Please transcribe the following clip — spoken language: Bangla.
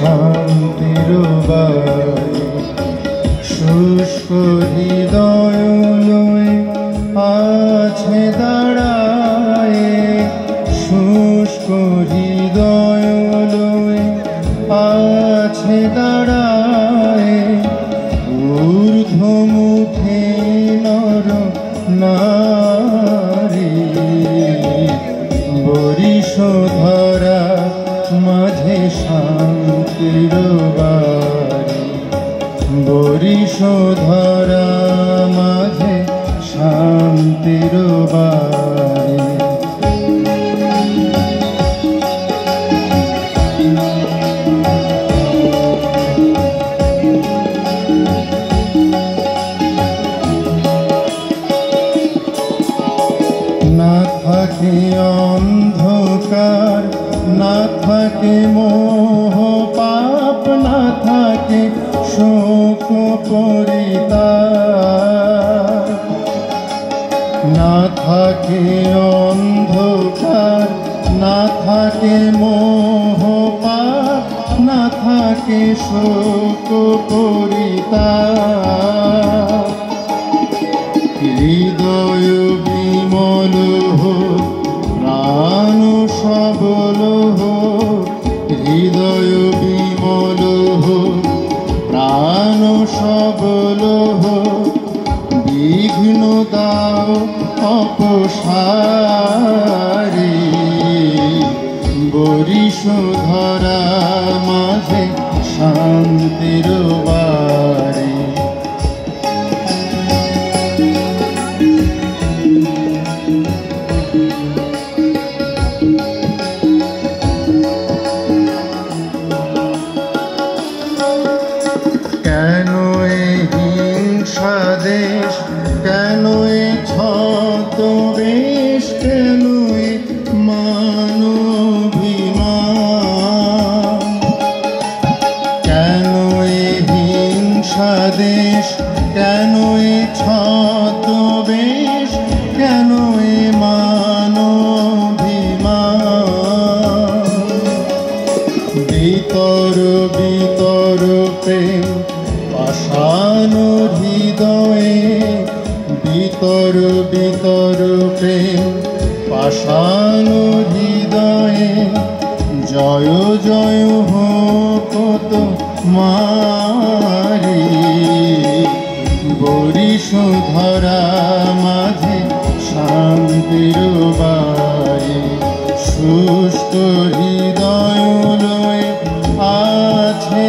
শান্তির বাড়ি। শুষ্ক হৃদয় লয়ে আছে দাঁড়ায়, শুষ্ক হৃদয় লয়ে আছে দাঁড়ায়। ঊর্ধ্বমুখে নর নারী, বরিশধরা মাঝে শান্তির বাড়ি। বরিশধরা মাঝে শান্তির বাড়ি। না থাকে অন্ধকার, না থাকে মোহ পাপ, না থাকে শোক পরিতাপ। না থাকে অন্ধকার, না থাকে মোহ পাপ, না থাকে শোক পরিতাপ। হৃদয় বিমল হোক, প্রাণ সবল হোক। হৃদয় বিমল হোক, প্রাণ সবল হোক। বিঘ্ন দাও অপসারী, বরিশধরা মাঝে শান্তির বাড়ি। কেন এই হিংসা দেশ, কেন এই ছদ্মবেশ, কেন এই মানবিমান। কেন এই হিংসা দেশ, কেন এই ছদ্মবেশ, কেন এই মানবিমান। বিতর বিতর প্রেম পাষাণ হৃদয়ে, বিতর বিতর প্রেম পাষাণ হৃদয়ে। জয় জয় হোক তোমারি, বরিশধরা মাঝে শান্তির বাড়ি। শুষ্ক হৃদয় লয়ে আছে